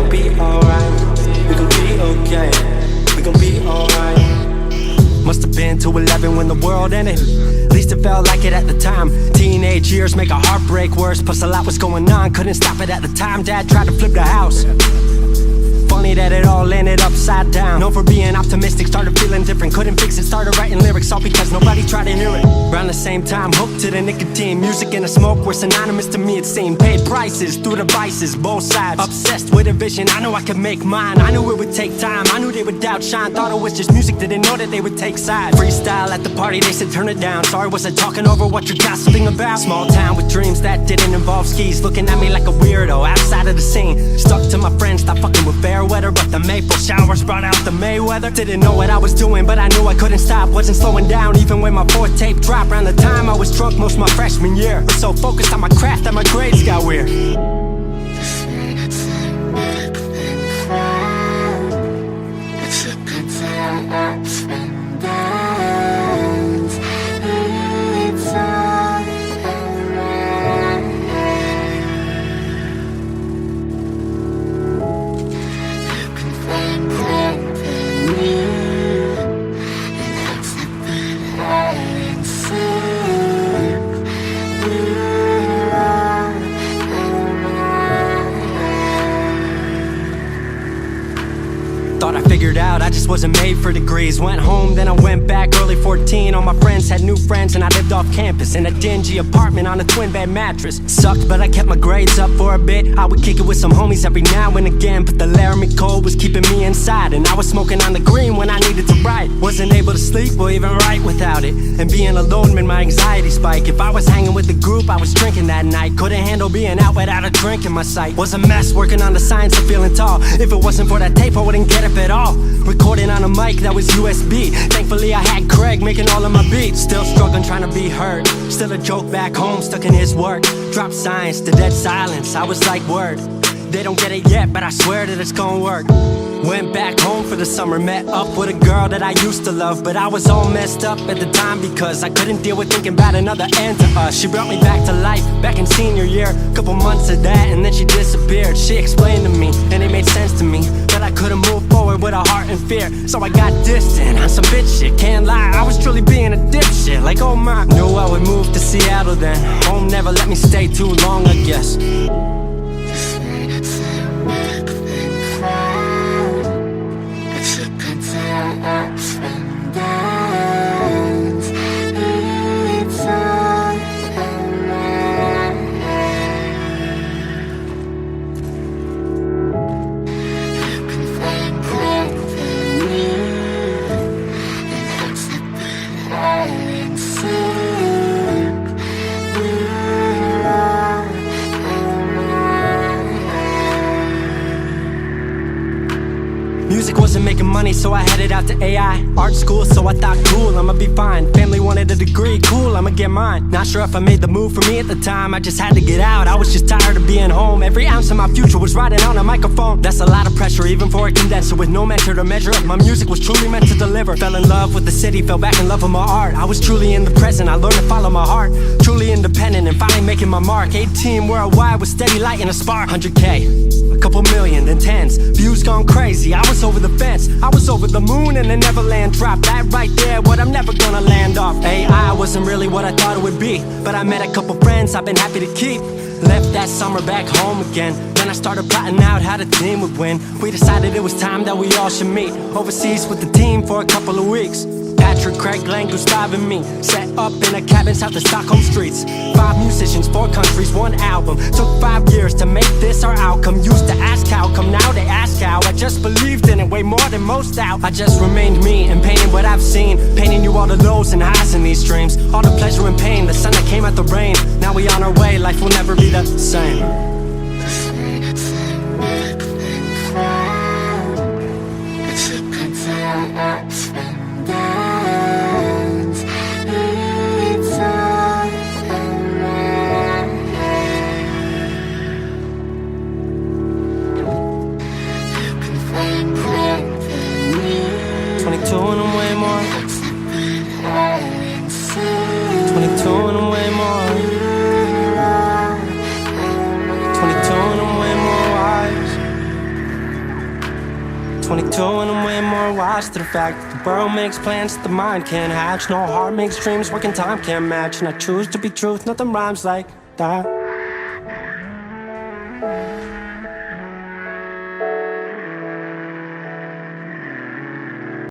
gon' be alright. We gon' be okay. We gon' be alright. Must've been to 11 when the world ended. At least it felt like it at the time. Teenage years make a heartbreak worse. Plus a lot was going on, couldn't stop it at the time. Dad tried to flip the house. Funny that it all ended upside down. Known for being optimistic, started feeling different. Couldn't fix it, started writing lyrics, all because nobody tried to hear it. Around the same time, hooked to the nicotine. Music and the smoke were synonymous to me, it seemed. Paid prices through devices, both sides. Obsessed with a vision, I knew I could make mine. I knew it would take time, I knew they would outshine. Thought it was just music, didn't know that they would take sides. Freestyle at the party, they said turn it down. Sorry, was I talking over what you're gossiping about? Small town with dreams that didn't involve skis. Looking at me like a weirdo, outside of the scene. Stuck to my friends, thought fucking with fair weather. But the maple showers brought out the Mayweather. Didn't know what I was doing, but I knew I couldn't stop. Wasn't slowing down, even when my fourth tape dropped. Around the time I was drunk most of my freshman year. Was so focused on my craft that my grades got weird. Thought I figured out, I just wasn't made for degrees. Went home, then I went back, early 14. All my friends had new friends and I lived off campus in a dingy apartment on a twin bed mattress. Sucked, but I kept my grades up for a bit. I would kick it with some homies every now and again, but the Laramie cold was keeping me inside. And I was smoking on the green when I needed to write. Wasn't able to sleep or even write without it. And being alone made my anxiety spike. If I was hanging with the group, I was drinking that night. Couldn't handle being out without a drink in my sight. Was a mess working on the science of feeling tall. If it wasn't for that tape, I wouldn't get it at all. Recording on a mic that was USB. Thankfully I had Craig making all of my beats. Still struggling trying to be heard. Still a joke back home, stuck in his work. Drop science to dead silence, I was like word. They don't get it yet, but I swear that it's gonna work. Went back home for the summer, met up with a girl that I used to love. But I was all messed up at the time because I couldn't deal with thinking about another end to us. She brought me back to life, back in senior year. Couple months of that and then she disappeared. She explained to me, and it made sense to me, that I couldn't move forward with a heart in fear. So I got distant on some bitch shit, can't lie, I was truly being a dipshit. Like oh my, knew I would move to Seattle then. Home never let me stay too long, I guess. Music wasn't making money, so I headed out to AI art school, so I thought cool, I'ma be fine. Family wanted a degree, cool, I'ma get mine. Not sure if I made the move for me at the time, I just had to get out. I was just tired of being home. Every ounce of my future was riding on a microphone. That's a lot of pressure, even for a condenser with no mentor to measure up. My music was truly meant to deliver. Fell in love with the city, fell back in love with my art. I was truly in the present, I learned to follow my heart. Truly independent and finally making my mark. 18 worldwide with steady light and a spark. 100K, a couple million, then tens. Views gone crazy, I was over the fence. I was over the moon and the Neverland drop. That right there, what I'm never gonna land off. AI wasn't really what I thought it would be, but I met a couple friends I've been happy to keep. Left that summer back home again. Then I started plotting out how the team would win. We decided it was time that we all should meet overseas with the team for a couple of weeks. Patrick, Craig, Glenn, Gustav and me set up in a cabin south of Stockholm streets. 5 musicians, 4 countries, 1 album. Took 5 years to make this our outcome. Used to ask how come, now they ask how. I just believed in it way more than most out. I just remained me and painted what I've seen, painting you all the lows and highs in these dreams. All the pleasure and pain, the sun that came out the rain. Now we on our way, life will never be the same. 22 and I'm way more wise to the fact that the world makes plans that the mind can't hatch. No heart makes dreams, working time can't match. And I choose to be truth, nothing rhymes like that.